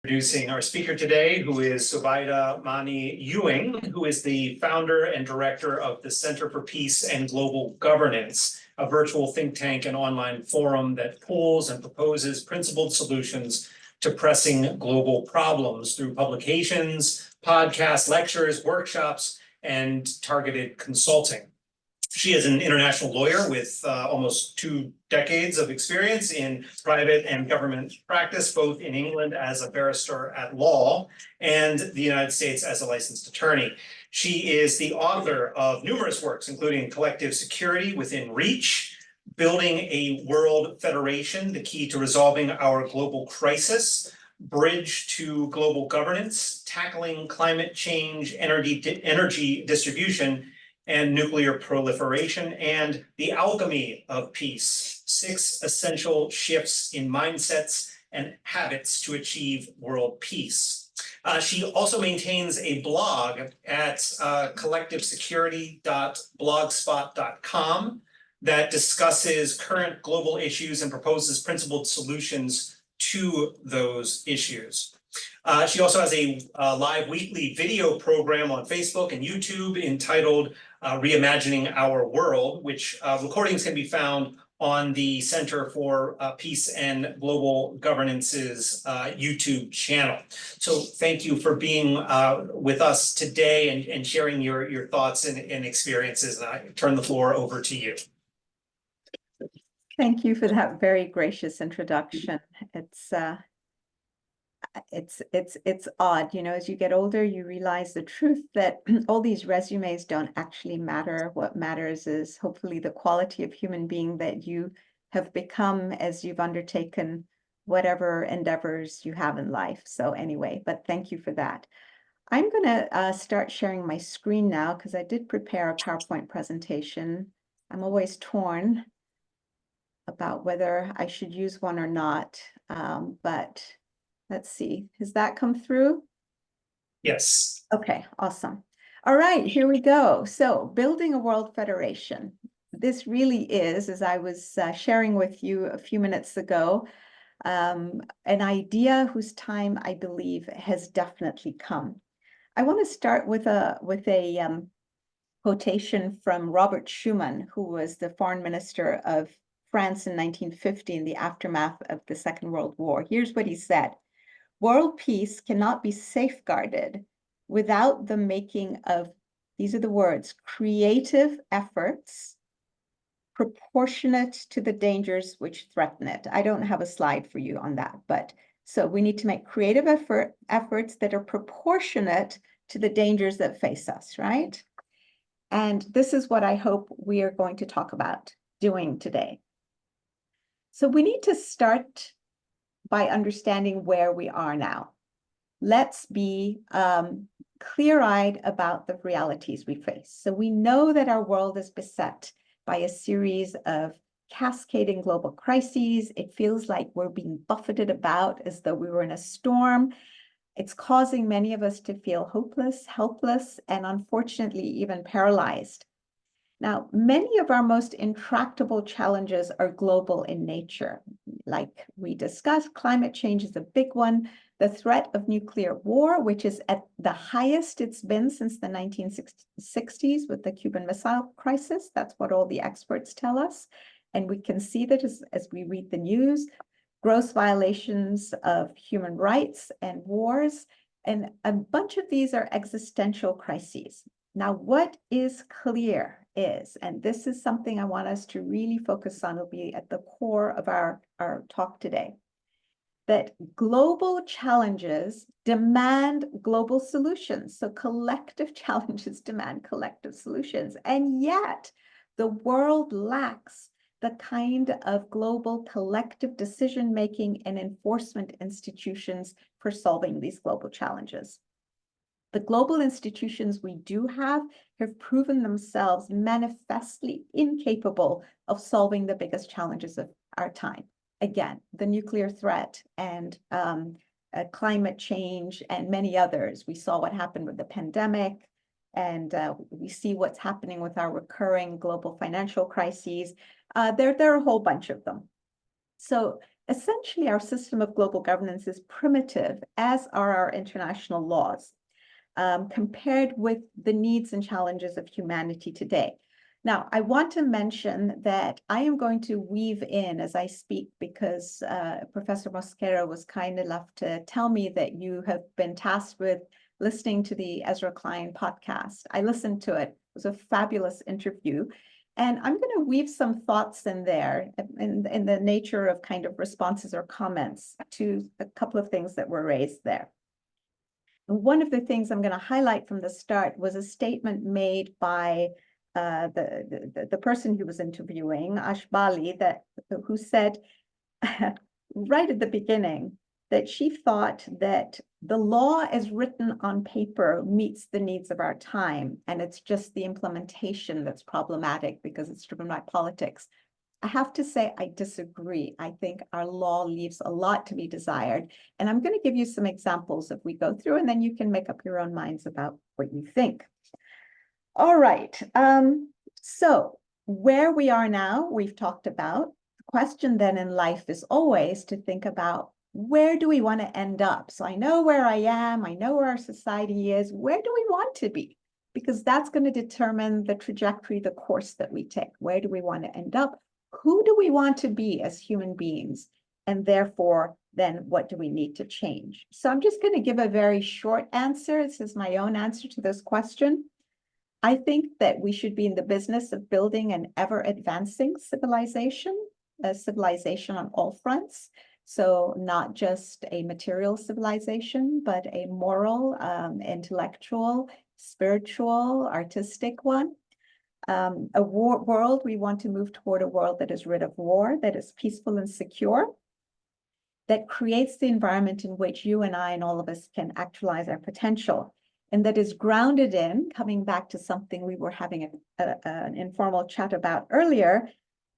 Introducing our speaker today, who is Zubaida Mani Ewing, who is the founder and director of the Center for Peace and Global Governance, a virtual think tank and online forum that pools and proposes principled solutions to pressing global problems through publications, podcasts, lectures, workshops, and targeted consulting. She is an international lawyer with almost 2 decades of experience in private and government practice, both in England as a barrister at law and the United States as a licensed attorney. She is the author of numerous works, including Collective Security Within Reach, Building a World Federation, the Key to Resolving Our Global Crisis, Bridge to Global Governance, Tackling Climate Change, Energy Distribution, and Nuclear Proliferation, and The Alchemy of Peace, 6 Essential Shifts in Mindsets and Habits to Achieve World Peace. She also maintains a blog at collectivesecurity.blogspot.com that discusses current global issues and proposes principled solutions to those issues. She also has a live weekly video program on Facebook and YouTube entitled Reimagining Our World, which recordings can be found on the Center for Peace and Global Governance's YouTube channel. So thank you for being with us today and sharing your thoughts and experiences. And I turn the floor over to you. Thank you for that very gracious introduction. It's odd, you know, as you get older, you realize the truth that all these resumes don't actually matter. What matters is hopefully the quality of human being that you have become as you've undertaken whatever endeavors you have in life. So anyway, but thank you for that. I'm going to start sharing my screen now because I did prepare a PowerPoint presentation. I'm always torn about whether I should use one or not, but let's see, has that come through? Yes. Okay, awesome. All right, here we go. So building a world federation. This really is, as I was sharing with you a few minutes ago, an idea whose time I believe has definitely come. I want to start with a quotation from Robert Schuman, who was the foreign minister of France in 1950 in the aftermath of the Second World War. Here's what he said. World peace cannot be safeguarded without the making of, these are the words, creative efforts proportionate to the dangers which threaten it. I don't have a slide for you on that, but so we need to make creative efforts that are proportionate to the dangers that face us, right? And this is what I hope we are going to talk about doing today. So we need to start by understanding where we are now. Let's be clear-eyed about the realities we face. So we know that our world is beset by a series of cascading global crises. It feels like we're being buffeted about as though we were in a storm. It's causing many of us to feel hopeless, helpless, and unfortunately even paralyzed. Now, many of our most intractable challenges are global in nature. Like we discussed, climate change is a big one. The threat of nuclear war, which is at the highest it's been since the 1960s with the Cuban Missile Crisis. That's what all the experts tell us. And we can see that as we read the news, gross violations of human rights and wars. And a bunch of these are existential crises. Now, what is clear is, and this is something I want us to really focus on, will be at the core of our talk today, that global challenges demand global solutions. So collective challenges demand collective solutions. And yet the world lacks the kind of global collective decision-making and enforcement institutions for solving these global challenges. The global institutions we do have proven themselves manifestly incapable of solving the biggest challenges of our time. Again, the nuclear threat and climate change and many others. We saw what happened with the pandemic, and we see what's happening with our recurring global financial crises. There are a whole bunch of them. So Essentially, our system of global governance is primitive, as are our international laws, compared with the needs and challenges of humanity today. Now, I want to mention that I am going to weave in as I speak because Professor Mosquera was kind enough to tell me that you have been tasked with listening to the Ezra Klein podcast. I listened to it. It was a fabulous interview. And I'm going to weave some thoughts in there in the nature of kind of responses or comments to a couple of things that were raised there. One of the things I'm going to highlight from the start was a statement made by the person who was interviewing, Ashbali, who said right at the beginning that she thought that the law as written on paper meets the needs of our time, and it's just the implementation that's problematic because it's driven by politics. I have to say I disagree. I think our law leaves a lot to be desired. And I'm going to give you some examples as we go through, and then you can make up your own minds about what you think. All right. So where we are now, we've talked about. The question then in life is always to think about, where do we want to end up? So I know where I am. I know where our society is. Where do we want to be? Because that's going to determine the trajectory, the course that we take. Where do we want to end up? Who do we want to be as human beings? And therefore, then what do we need to change? So I'm just going to give a very short answer. This is my own answer to this question. I think that we should be in the business of building an ever-advancing civilization, a civilization on all fronts. So not just a material civilization, but a moral, intellectual, spiritual, artistic one. A world, we want to move toward a world that is rid of war, that is peaceful and secure, that creates the environment in which you and I and all of us can actualize our potential, and that is grounded in, coming back to something we were having an informal chat about earlier,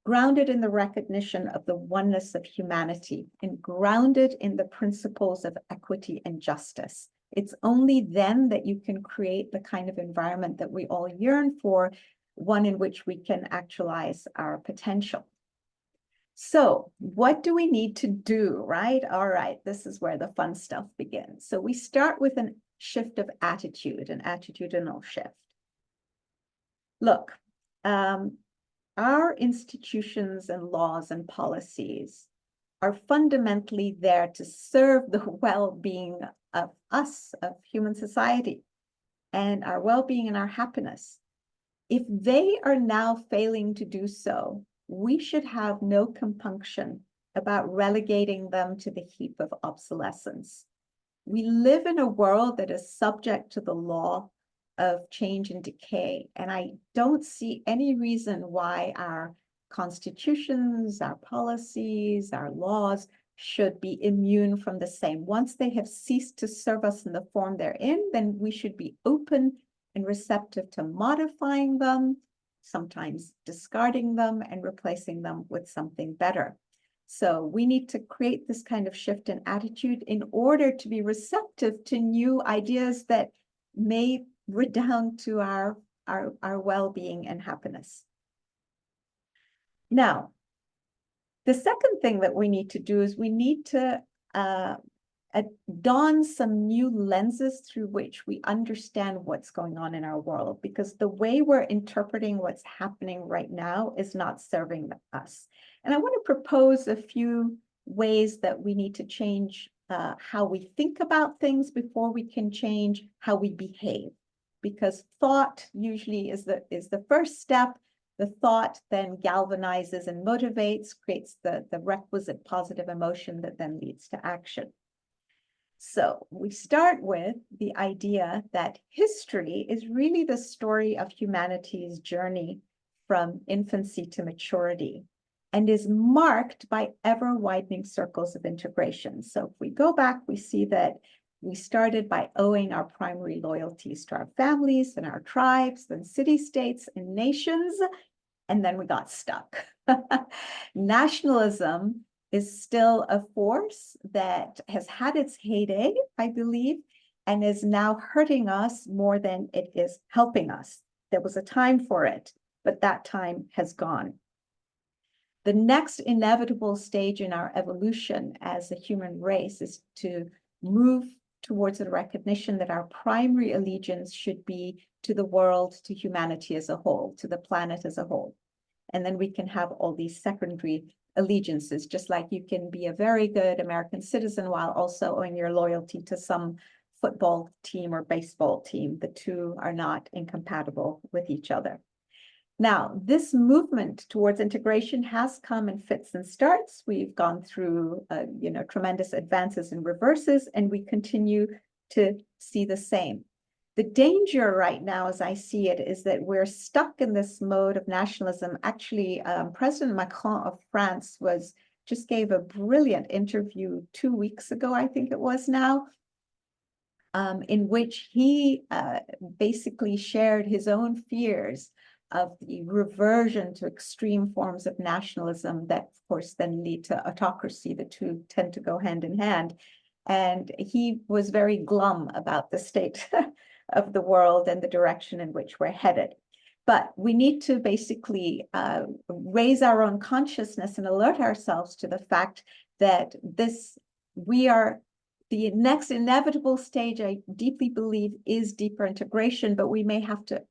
grounded in the recognition of the oneness of humanity and grounded in the principles of equity and justice. It's only then that you can create the kind of environment that we all yearn for, one in which we can actualize our potential. So what do we need to do, right? All right, this is where the fun stuff begins. So we start with a shift of attitude, an attitudinal shift. Look, our institutions and laws and policies are fundamentally there to serve the well-being of us, of human society, and our well-being and our happiness. If they are now failing to do so, we should have no compunction about relegating them to the heap of obsolescence. We live in a world that is subject to the law of change and decay, and I don't see any reason why our constitutions, our policies, our laws should be immune from the same. Once they have ceased to serve us in the form they're in, then we should be open and receptive to modifying them, sometimes discarding them and replacing them with something better. So we need to create this kind of shift in attitude in order to be receptive to new ideas that may redound to our well-being and happiness. Now, the second thing that we need to do is we need to don some new lenses through which we understand what's going on in our world, because the way we're interpreting what's happening right now is not serving us. And I want to propose a few ways that we need to change how we think about things before we can change how we behave, because thought usually is the first step. The thought then galvanizes and motivates, creates the requisite positive emotion that then leads to action. So we start with the idea that history is really the story of humanity's journey from infancy to maturity and is marked by ever-widening circles of integration. So if we go back, we see that we started by owing our primary loyalties to our families and our tribes, then city-states and nations, and then we got stuck. Nationalism is still a force that has had its heyday, I believe, and is now hurting us more than it is helping us. There was a time for it, but that time has gone. The next inevitable stage in our evolution as a human race is to move towards the recognition that our primary allegiance should be to the world, to humanity as a whole, to the planet as a whole. And then we can have all these secondary allegiances, just like you can be a very good American citizen while also owing your loyalty to some football team or baseball team. The two are not incompatible with each other. Now, this movement towards integration has come in fits and starts. We've gone through, tremendous advances and reverses, and we continue to see the same. The danger right now, as I see it, is that we're stuck in this mode of nationalism. Actually, President Macron of France just gave a brilliant interview 2 weeks ago, I think it was now, in which he basically shared his own fears of the reversion to extreme forms of nationalism that, of course, then lead to autocracy. The two tend to go hand in hand. And he was very glum about the state of the world and the direction in which we're headed. But we need to basically raise our own consciousness and alert ourselves to the fact that the next inevitable stage, I deeply believe, is deeper integration, but we may have to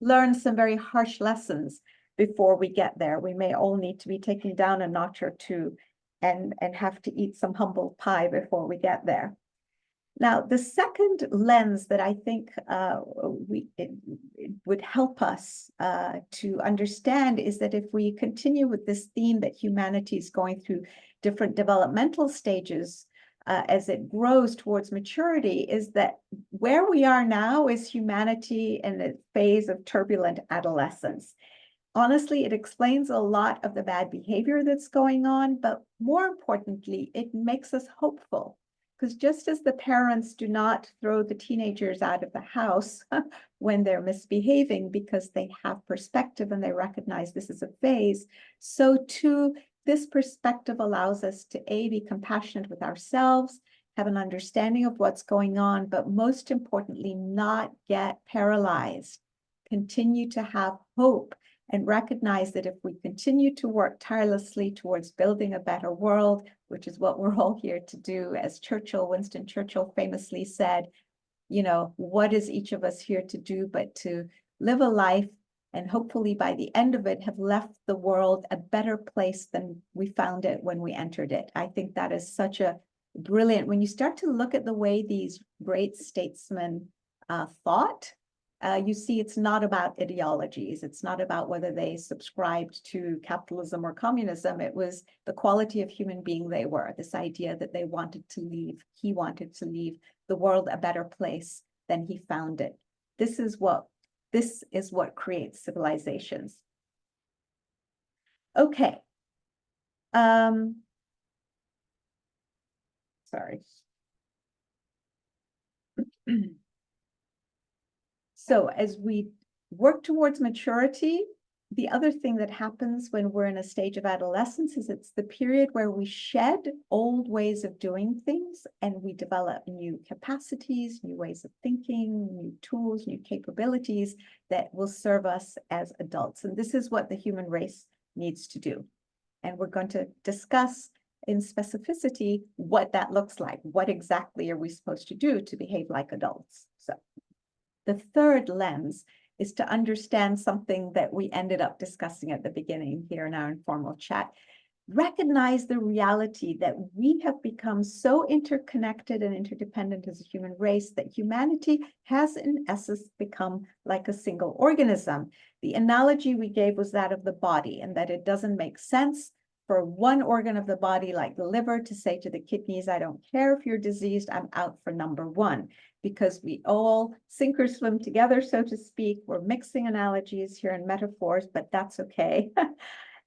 learn some very harsh lessons before we get there. We may all need to be taken down a notch or two and have to eat some humble pie before we get there. Now, the second lens that I think it would help us to understand is that if we continue with this theme that humanity is going through different developmental stages as it grows towards maturity, is that where we are now is humanity in a phase of turbulent adolescence. Honestly, it explains a lot of the bad behavior that's going on, but more importantly, it makes us hopeful. Because just as the parents do not throw the teenagers out of the house when they're misbehaving because they have perspective and they recognize this is a phase, so too, this perspective allows us to be compassionate with ourselves, have an understanding of what's going on, but most importantly, not get paralyzed. Continue to have hope and recognize that if we continue to work tirelessly towards building a better world, which is what we're all here to do, as Winston Churchill famously said, what is each of us here to do but to live a life and hopefully by the end of it have left the world a better place than we found it when we entered it. I think that is such a brilliant, when you start to look at the way these great statesmen thought, you see it's not about ideologies. It's not about whether they subscribed to capitalism or communism. It was the quality of human being they were, this idea that he wanted to leave the world a better place than he found it. This is what creates civilizations. Okay. Sorry. So as we work towards maturity, the other thing that happens when we're in a stage of adolescence is it's the period where we shed old ways of doing things and we develop new capacities, new ways of thinking, new tools, new capabilities that will serve us as adults. And this is what the human race needs to do. And we're going to discuss in specificity what that looks like. What exactly are we supposed to do to behave like adults? So the third lens is to understand something that we ended up discussing at the beginning here in our informal chat. Recognize the reality that we have become so interconnected and interdependent as a human race that humanity has in essence become like a single organism. The analogy we gave was that of the body, and that it doesn't make sense for one organ of the body like the liver to say to the kidneys, I don't care if you're diseased, I'm out for number one. Because we all sink or swim together, so to speak. We're mixing analogies here and metaphors, but that's okay.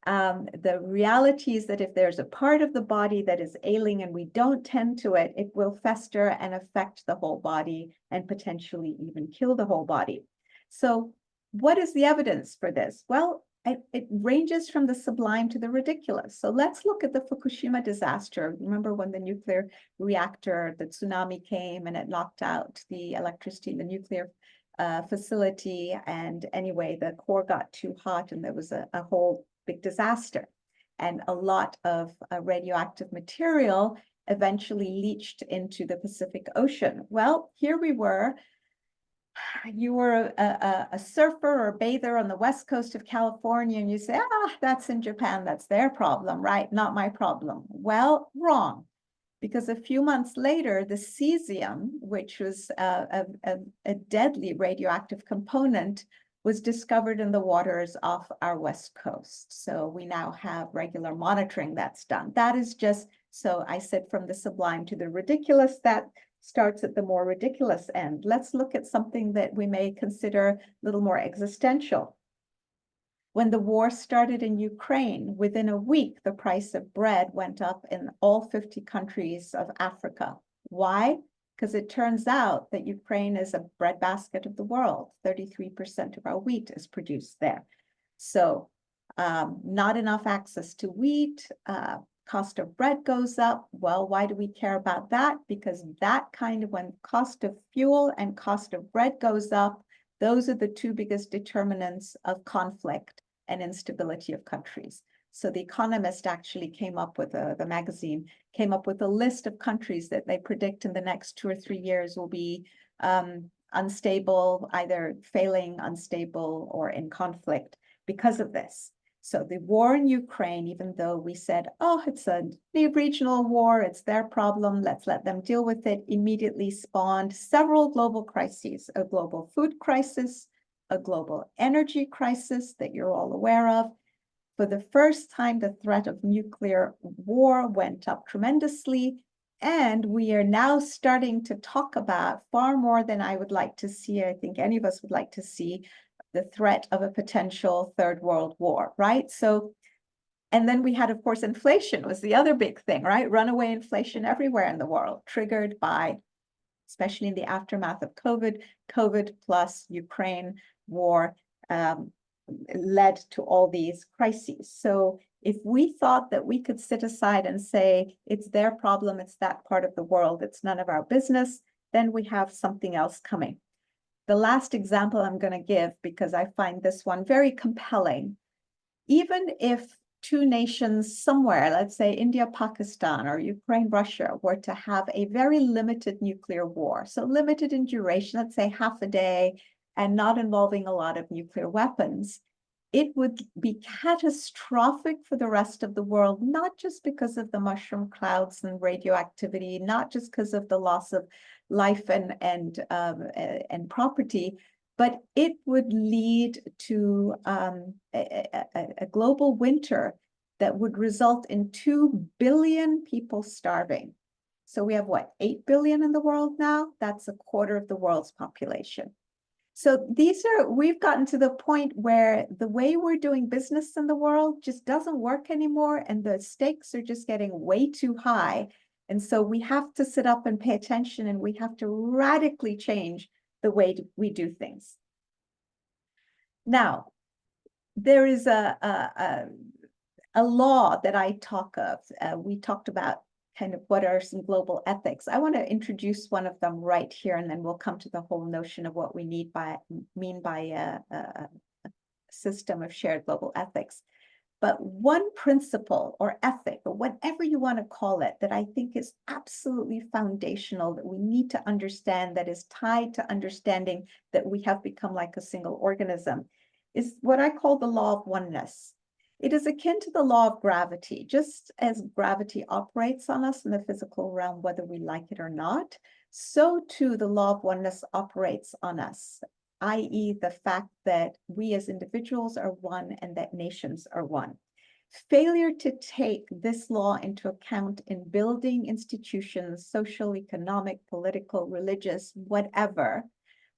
The reality is that if there's a part of the body that is ailing and we don't tend to it, it will fester and affect the whole body and potentially even kill the whole body. So what is the evidence for this? Well, it ranges from the sublime to the ridiculous. So let's look at the Fukushima disaster. Remember when the nuclear reactor, the tsunami came and it knocked out the electricity in the nuclear facility. And anyway, the core got too hot and there was a whole big disaster. and a lot of radioactive material eventually leached into the Pacific Ocean. Well, here we were. You were a surfer or bather on the west coast of California, and you say, that's in Japan, that's their problem, right? Not my problem. Well, wrong. Because a few months later, the cesium, which was a deadly radioactive component, was discovered in the waters off our west coast. So we now have regular monitoring that's done. That is just, so I said from the sublime to the ridiculous, that starts at the more ridiculous end. Let's look at something that we may consider a little more existential. When the war started in Ukraine, within a week, the price of bread went up in all 50 countries of Africa. Why? Because it turns out that Ukraine is a breadbasket of the world. 33% of our wheat is produced there. So not enough access to wheat, cost of bread goes up. Well, why do we care about that? Because that kind of, when cost of fuel and cost of bread goes up, those are the two biggest determinants of conflict and instability of countries. So The Economist actually came up with, the magazine came up with a list of countries that they predict in the next 2 or 3 years will be unstable, either failing, unstable, or in conflict because of this. So the war in Ukraine, even though we said, it's a regional war, it's their problem, let's let them deal with it, immediately spawned several global crises, a global food crisis, a global energy crisis that you're all aware of. For the first time, the threat of nuclear war went up tremendously, and we are now starting to talk about, far more than I would like to see, I think any of us would like to see, the threat of a potential third world war, right? So, and then we had, of course, inflation was the other big thing, right? Runaway inflation everywhere in the world, triggered by, especially in the aftermath of COVID plus Ukraine war, led to all these crises. So if we thought that we could sit aside and say, it's their problem, it's that part of the world, it's none of our business, then we have something else coming. The last example I'm going to give, because I find this one very compelling, even if two nations somewhere, let's say India, Pakistan, or Ukraine, Russia, were to have a very limited nuclear war, so limited in duration, let's say half a day, and not involving a lot of nuclear weapons, it would be catastrophic for the rest of the world, not just because of the mushroom clouds and radioactivity, not just because of the loss of life and property, but it would lead to a global winter that would result in 2 billion people starving. So we have what, 8 billion in the world now? That's a quarter of the world's population. So we've gotten to the point where the way we're doing business in the world just doesn't work anymore, and the stakes are just getting way too high. And so we have to sit up and pay attention, and we have to radically change the way we do things. Now, there is a law that I talk of. We talked about kind of what are some global ethics. I want to introduce one of them right here, and then we'll come to the whole notion of what we mean by a system of shared global ethics. But one principle or ethic, or whatever you want to call it, that I think is absolutely foundational, that we need to understand, that is tied to understanding that we have become like a single organism, is what I call the law of oneness. It is akin to the law of gravity. Just as gravity operates on us in the physical realm, whether we like it or not, so too the law of oneness operates on us, i.e. the fact that we as individuals are one and that nations are one. Failure to take this law into account in building institutions, social, economic, political, religious, whatever,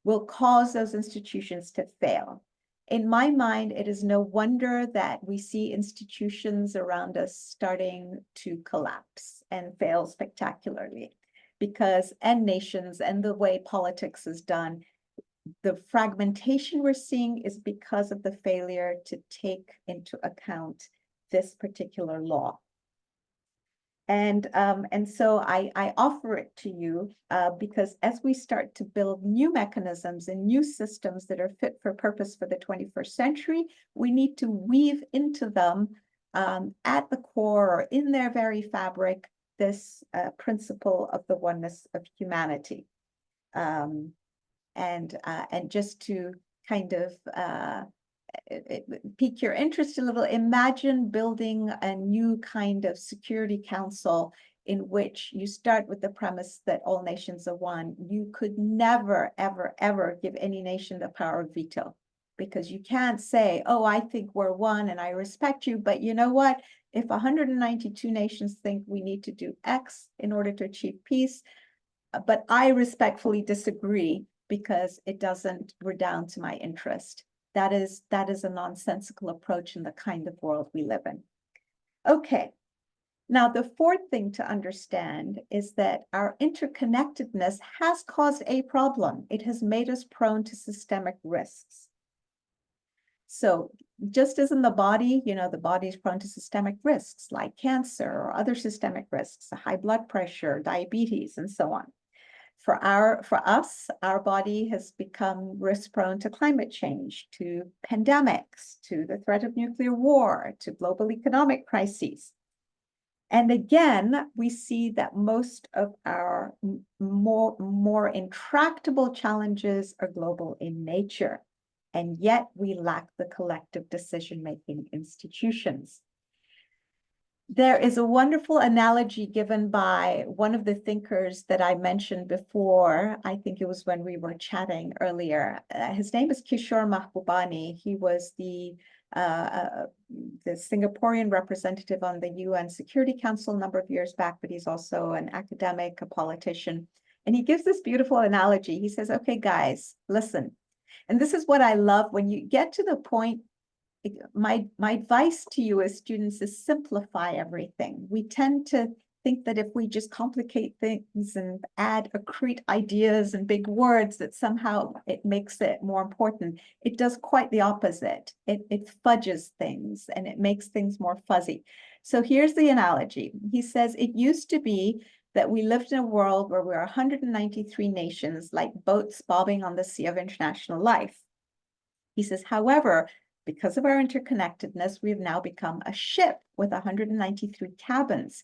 will cause those institutions to fail. In my mind, it is no wonder that we see institutions around us starting to collapse and fail spectacularly, and nations and the way politics is done, the fragmentation we're seeing is because of the failure to take into account this particular law. And so I offer it to you because as we start to build new mechanisms and new systems that are fit for purpose for the 21st century, we need to weave into them at the core or in their very fabric, this principle of the oneness of humanity. And just to kind of pique your interest a little, imagine building a new kind of Security Council in which you start with the premise that all nations are one. You could never, ever, ever give any nation the power of veto, because you can't say, oh, I think we're one and I respect you, but you know what? If 192 nations think we need to do X in order to achieve peace, but I respectfully disagree because it doesn't redound to my interest. That is a nonsensical approach in the kind of world we live in. Okay. Now, the fourth thing to understand is that our interconnectedness has caused a problem. It has made us prone to systemic risks. So just as in the body, the body is prone to systemic risks like cancer or other systemic risks, high blood pressure, diabetes, and so on. For us, our body has become risk prone to climate change, to pandemics, to the threat of nuclear war, to global economic crises. And again, we see that most of our more intractable challenges are global in nature, and yet we lack the collective decision-making institutions. There is a wonderful analogy given by one of the thinkers that I mentioned before. I think it was when we were chatting earlier. His name is Kishore Mahbubani. He was the Singaporean representative on the UN Security Council a number of years back, but he's also an academic, a politician. And he gives this beautiful analogy. He says, okay, guys, listen. And this is what I love when you get to the point. My advice to you as students is simplify everything. We tend to think that if we just complicate things and add accrete ideas and big words, that somehow it makes it more important. It does quite the opposite. It fudges things and it makes things more fuzzy. So here's the analogy. He says, it used to be that we lived in a world where we are 193 nations, like boats bobbing on the sea of international life. He says, however, because of our interconnectedness, we've now become a ship with 193 cabins.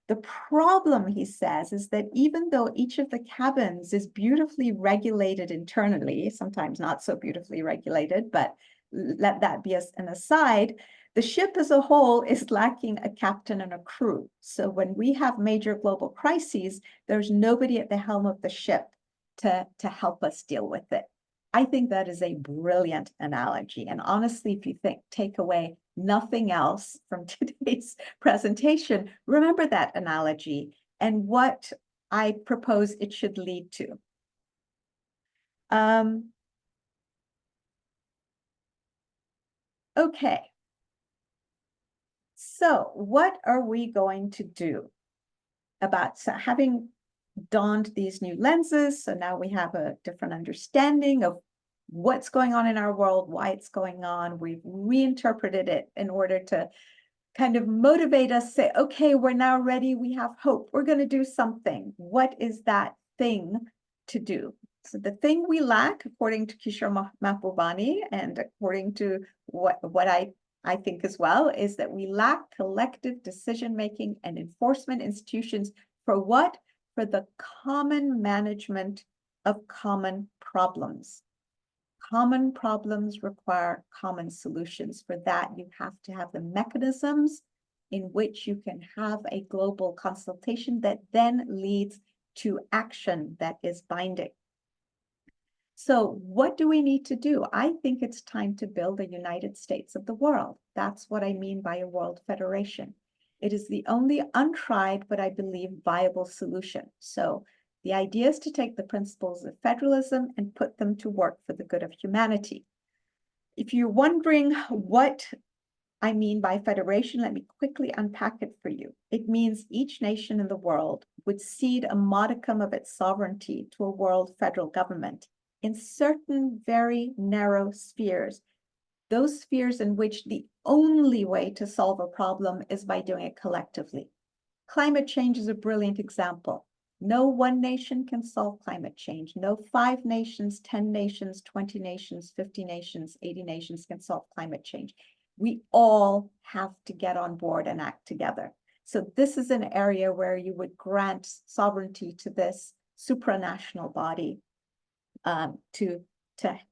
The problem, he says, is that even though each of the cabins is beautifully regulated internally, sometimes not so beautifully regulated, but let that be an aside, the ship as a whole is lacking a captain and a crew. So when we have major global crises, there's nobody at the helm of the ship to help us deal with it. I think that is a brilliant analogy. And honestly, if you take away nothing else from today's presentation, remember that analogy and what I propose it should lead to. Okay. So what are we going to do about having donned these new lenses? So now we have a different understanding of what's going on in our world, why it's going on. We've reinterpreted it in order to kind of motivate us, say, okay, we're now ready. We have hope. We're going to do something. What is that thing to do? So the thing we lack, according to Kishore Mahbubani, and according to what I think as well, is that we lack collective decision-making and enforcement institutions for what? For the common management of common problems. Common problems require common solutions. For that, you have to have the mechanisms in which you can have a global consultation that then leads to action that is binding. So what do we need to do? I think it's time to build a United States of the world. That's what I mean by a world federation. It is the only untried, but I believe viable solution. So the idea is to take the principles of federalism and put them to work for the good of humanity. If you're wondering what I mean by federation, let me quickly unpack it for you. It means each nation in the world would cede a modicum of its sovereignty to a world federal government in certain very narrow spheres, those spheres in which the only way to solve a problem is by doing it collectively. Climate change is a brilliant example. No one nation can solve climate change. No 5 nations, 10 nations, 20 nations, 50 nations, 80 nations can solve climate change. we all have to get on board and act together. So this is an area where you would grant sovereignty to this supranational body to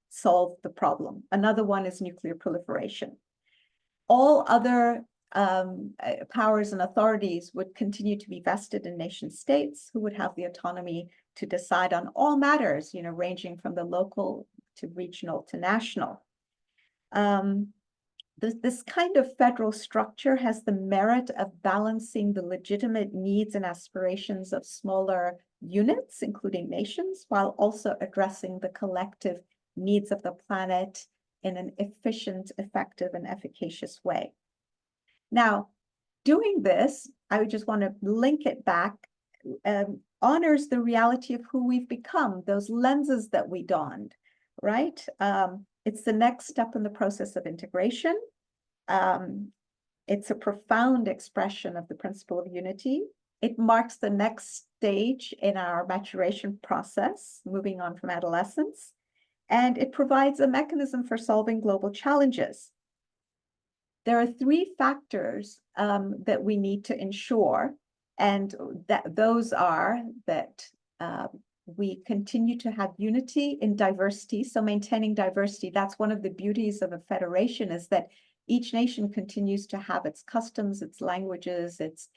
solve the problem. Another one is nuclear proliferation. All other powers and authorities would continue to be vested in nation states who would have the autonomy to decide on all matters, you know, ranging from the local to regional to national. This kind of federal structure has the merit of balancing the legitimate needs and aspirations of smaller units, including nations, while also addressing the collective needs of the planet in an efficient, effective, and efficacious way. Now, doing this, I would just want to link it back, honors the reality of who we've become, those lenses that we donned, right? It's the next step in the process of integration. It's a profound expression of the principle of unity. It marks the next stage in our maturation process, moving on from adolescence, and it provides a mechanism for solving global challenges. There are three factors that we need to ensure, and those are that we continue to have unity in diversity. So maintaining diversity, that's one of the beauties of a federation, is that each nation continues to have its customs, its languages, its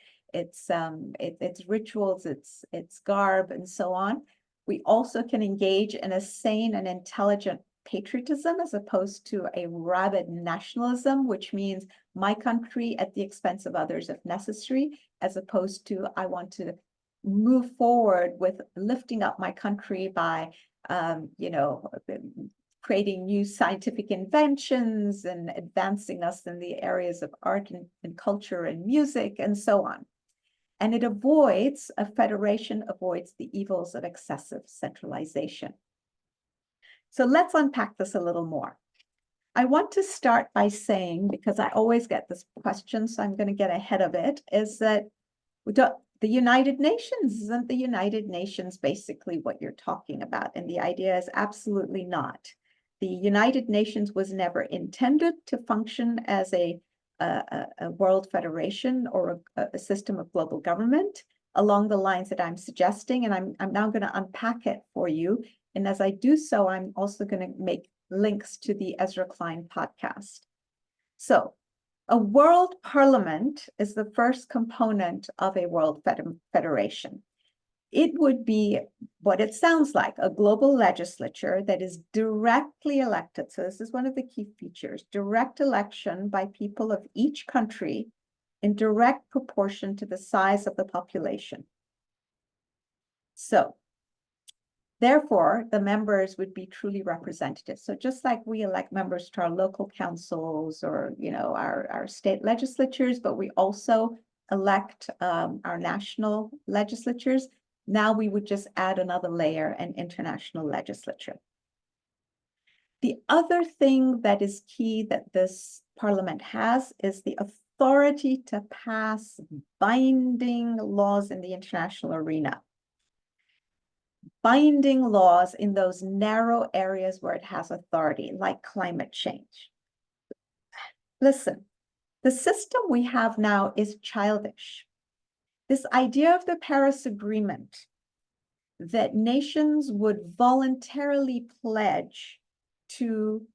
rituals, its garb, and so on. We also can engage in a sane and intelligent patriotism as opposed to a rabid nationalism, which means my country at the expense of others if necessary, as opposed to I want to move forward with lifting up my country by, creating new scientific inventions and advancing us in the areas of art and culture and music and so on. And it avoids, a federation avoids the evils of excessive centralization. So let's unpack this a little more. I want to start by saying, because I always get this question, so I'm going to get ahead of it, is that the United Nations, isn't the United Nations basically what you're talking about? And the idea is absolutely not. The United Nations was never intended to function as a world federation or a system of global government along the lines that I'm suggesting. And I'm now going to unpack it for you. And as I do so, I'm also going to make links to the Ezra Klein podcast. So a world parliament is the first component of a world federation. It would be what it sounds like, a global legislature that is directly elected. So this is one of the key features, direct election by people of each country in direct proportion to the size of the population. So therefore, the members would be truly representative. So just like we elect members to our local councils or, our state legislatures, but we also elect our national legislatures. Now we would just add another layer, an international legislature. The other thing that is key that this parliament has is the authority to pass binding laws in the international arena. Binding laws in those narrow areas where it has authority, like climate change. Listen, the system we have now is childish. This idea of the Paris Agreement that nations would voluntarily pledge to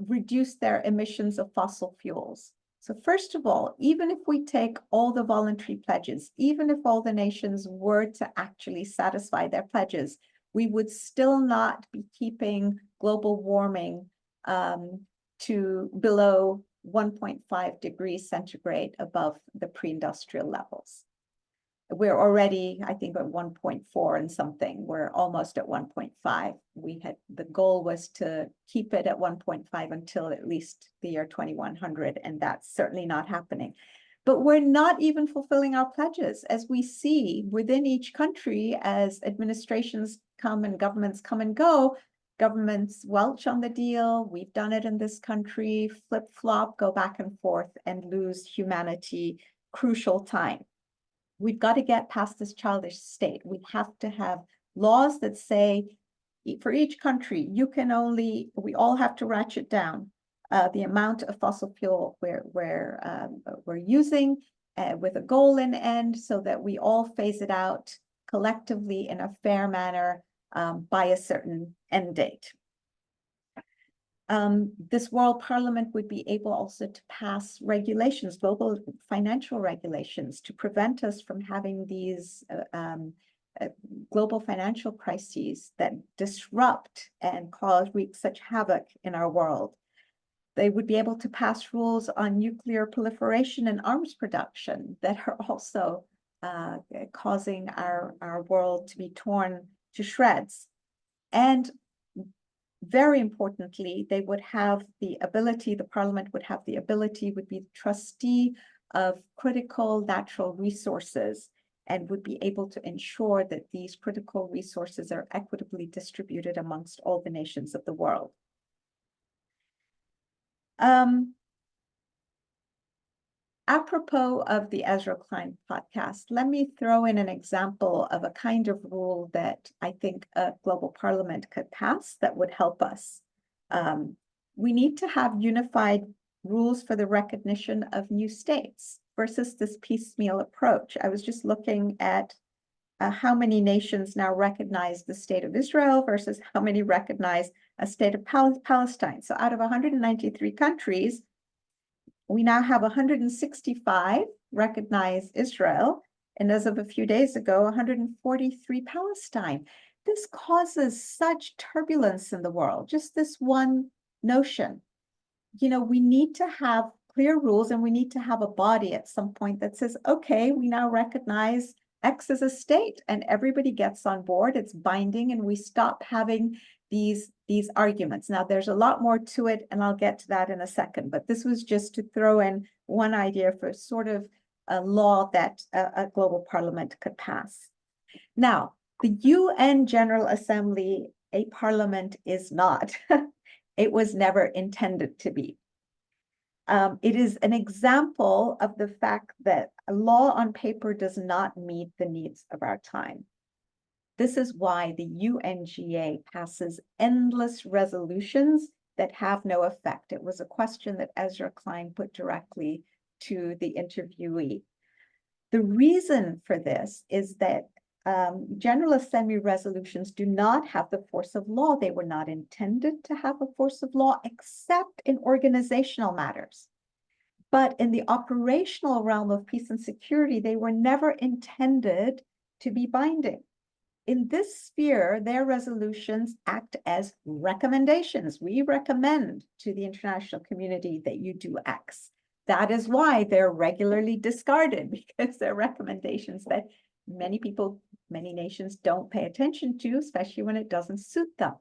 reduce their emissions of fossil fuels. So first of all, even if we take all the voluntary pledges, even if all the nations were to actually satisfy their pledges, we would still not be keeping global warming to below 1.5 degrees centigrade above the pre-industrial levels. We're already, I think, at 1.4 and something. We're almost at 1.5. The goal was to keep it at 1.5 until at least the year 2100, and that's certainly not happening. But we're not even fulfilling our pledges, as we see within each country as administrations come and governments come and go. Governments welch on the deal. We've done it in this country, flip-flop, go back and forth, and lose humanity crucial time. We've got to get past this childish state. We have to have laws that say, for each country, we all have to ratchet down the amount of fossil fuel we're using with a goal in end so that we all phase it out collectively in a fair manner by a certain end date. This World Parliament would be able also to pass regulations, global financial regulations, to prevent us from having these global financial crises that disrupt and wreak such havoc in our world. They would be able to pass rules on nuclear proliferation and arms production that are also causing our world to be torn to shreds. And very importantly, they would have the ability, the Parliament would have the ability, would be the trustee of critical natural resources and would be able to ensure that these critical resources are equitably distributed amongst all the nations of the world. Apropos of the Ezra Klein podcast, let me throw in an example of a kind of rule that I think a global parliament could pass that would help us. We need to have unified rules for the recognition of new states versus this piecemeal approach. I was just looking at how many nations now recognize the state of Israel versus how many recognize a state of Palestine. So out of 193 countries, we now have 165 recognize Israel, and as of a few days ago, 143 Palestine. This causes such turbulence in the world, just this one notion. You know, we need to have clear rules and we need to have a body at some point that says, okay, we now recognize X as a state and everybody gets on board, it's binding, and we stop having these arguments. Now, there's a lot more to it, and I'll get to that in a second, but this was just to throw in one idea for sort of a law that a global parliament could pass. Now, the UN General Assembly, a parliament is not. It was never intended to be. It is an example of the fact that a law on paper does not meet the needs of our time. This is why the UNGA passes endless resolutions that have no effect. It was a question that Ezra Klein put directly to the interviewee. The reason for this is that General Assembly resolutions do not have the force of law. They were not intended to have a force of law except in organizational matters. But in the operational realm of peace and security, they were never intended to be binding. In this sphere, their resolutions act as recommendations. We recommend to the international community that you do X. That is why they're regularly discarded, because they're recommendations that many people, many nations don't pay attention to, especially when it doesn't suit them.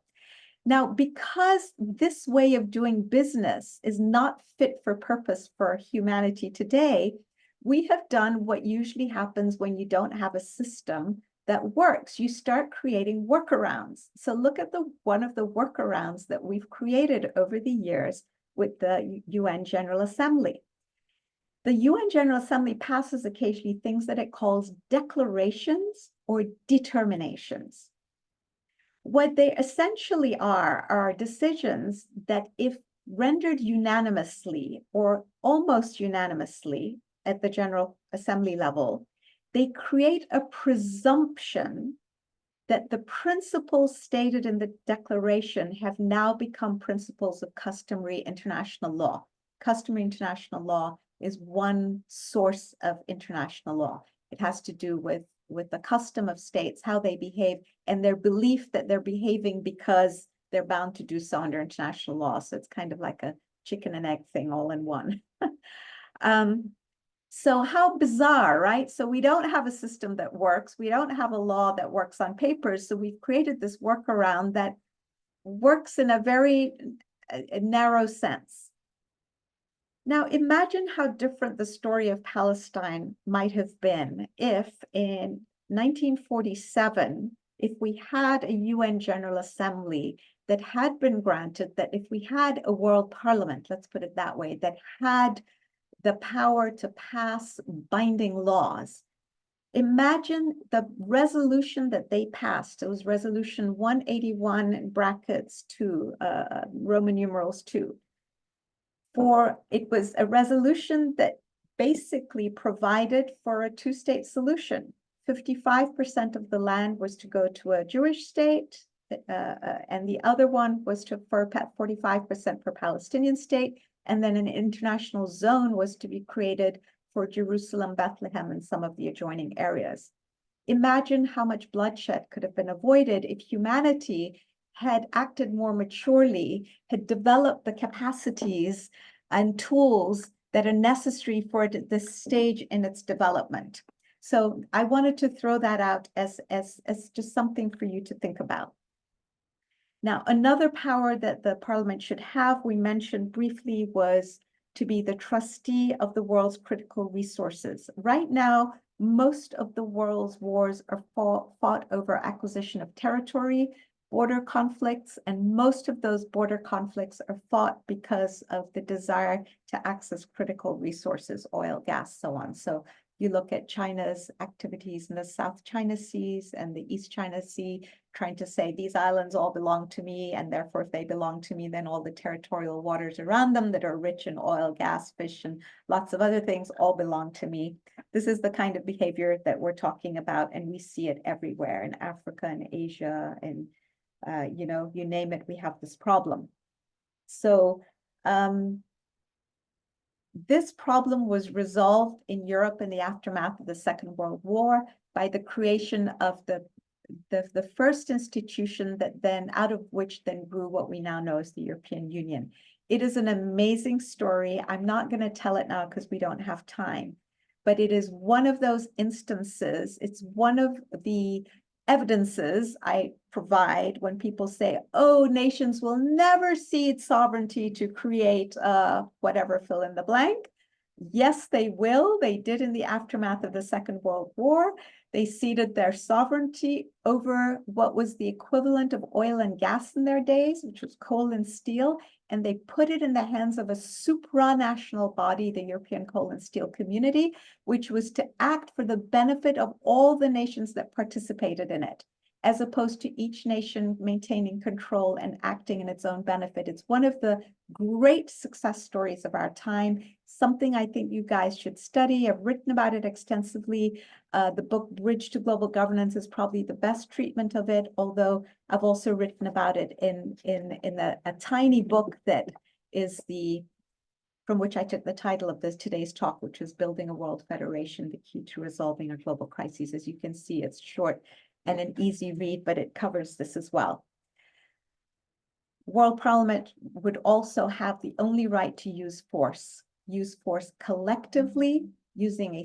Now, because this way of doing business is not fit for purpose for humanity today, we have done what usually happens when you don't have a system that works. You start creating workarounds. So look at one of the workarounds that we've created over the years with the UN General Assembly. The UN General Assembly passes occasionally things that it calls declarations or determinations. What they essentially are decisions that, if rendered unanimously or almost unanimously at the General Assembly level, they create a presumption that the principles stated in the declaration have now become principles of customary international law. Customary international law is one source of international law. It has to do with the custom of states, how they behave, and their belief that they're behaving because they're bound to do so under international law. So it's kind of like a chicken and egg thing all in one. So how bizarre, right? So we don't have a system that works. We don't have a law that works on paper. So we've created this workaround that works in a very narrow sense. Now, imagine how different the story of Palestine might have been if in 1947, if we had a UN General Assembly that had been granted, that if we had a world parliament, let's put it that way, that had the power to pass binding laws. Imagine the resolution that they passed. It was resolution 181 in brackets 2, Roman numerals 2. it was a resolution that basically provided for a two-state solution. 55% of the land was to go to a Jewish state, and the other one was to for 45% for Palestinian state, and then an international zone was to be created for Jerusalem, Bethlehem, and some of the adjoining areas. Imagine how much bloodshed could have been avoided if humanity had acted more maturely, had developed the capacities and tools that are necessary for this stage in its development. So I wanted to throw that out as just something for you to think about. Now, another power that the parliament should have, we mentioned briefly, was to be the trustee of the world's critical resources. Right now, most of the world's wars are fought over acquisition of territory, border conflicts, and most of those border conflicts are fought because of the desire to access critical resources, oil, gas, so on. So you look at China's activities in the South China Seas and the East China Sea, trying to say these islands all belong to me, and therefore if they belong to me, then all the territorial waters around them that are rich in oil, gas, fish, and lots of other things all belong to me. This is the kind of behavior that we're talking about, and we see it everywhere in Africa and Asia, and you know, you name it, we have this problem. So this problem was resolved in Europe in the aftermath of the Second World War by the creation of the first institution that then, out of which then grew what we now know as the European Union. It is an amazing story. I'm not going to tell it now because we don't have time, but it is one of those instances. It's one of the evidences I provide when people say, oh, nations will never cede sovereignty to create whatever, fill in the blank. Yes, they will. They did in the aftermath of the Second World War. They ceded their sovereignty over what was the equivalent of oil and gas in their days, which was coal and steel, and they put it in the hands of a supranational body, the European Coal and Steel Community, which was to act for the benefit of all the nations that participated in it, as opposed to each nation maintaining control and acting in its own benefit. It's one of the great success stories of our time, something I think you guys should study. I've written about it extensively. The book Bridge to Global Governance is probably the best treatment of it, although I've also written about it in a tiny book that is from which I took the title of today's talk, which is Building a World Federation, the Key to Resolving Our Global Crises. As you can see, it's short and an easy read, but it covers this as well. World Parliament would also have the only right to use force collectively, using an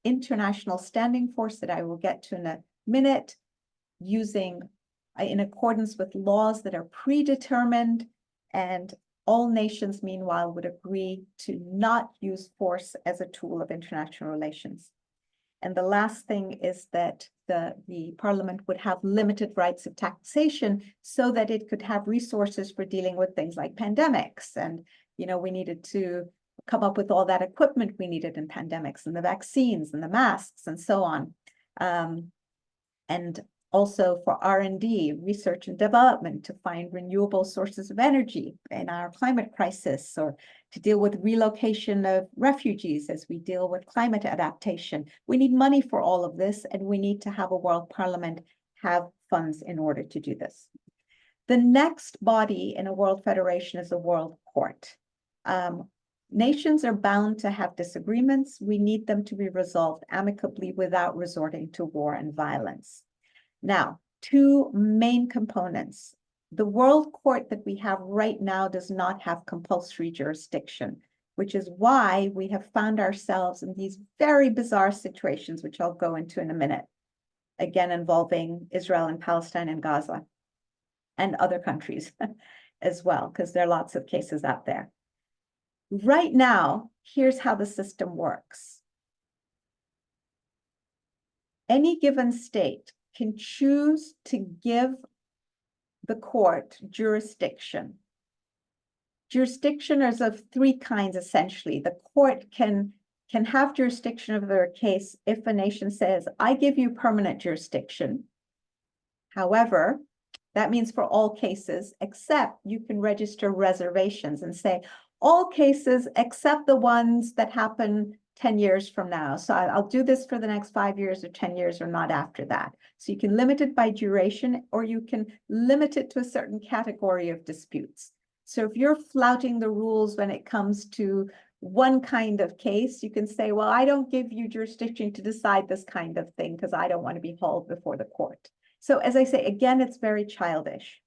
international standing force that I will get to in a minute, using in accordance with laws that are predetermined, and all nations, meanwhile, would agree to not use force as a tool of international relations. And the last thing is that the parliament would have limited rights of taxation so that it could have resources for dealing with things like pandemics. And, you know, we needed to come up with all that equipment we needed in pandemics, and the vaccines and the masks and so on. And also for R&D, research and development, to find renewable sources of energy in our climate crisis, or to deal with relocation of refugees as we deal with climate adaptation. We need money for all of this, and we need to have a world parliament have funds in order to do this. The next body in a world federation is a world court. Nations are bound to have disagreements. We need them to be resolved amicably without resorting to war and violence. Now, two main components. The World Court that we have right now does not have compulsory jurisdiction, which is why we have found ourselves in these very bizarre situations, which I'll go into in a minute, again involving Israel and Palestine and Gaza and other countries as well, because there are lots of cases out there. Right now, here's how the system works. Any given state can choose to give the court jurisdiction. Jurisdiction is of three kinds, essentially. The court can have jurisdiction of their case if a nation says, I give you permanent jurisdiction. However, that means for all cases, except you can register reservations and say, all cases except the ones that happen 10 years from now. So I'll do this for the next 5 years or 10 years or not after that. So you can limit it by duration, or you can limit it to a certain category of disputes. So if you're flouting the rules when it comes to one kind of case, you can say, well, I don't give you jurisdiction to decide this kind of thing because I don't want to be hauled before the court. So as I say, again, it's very childish.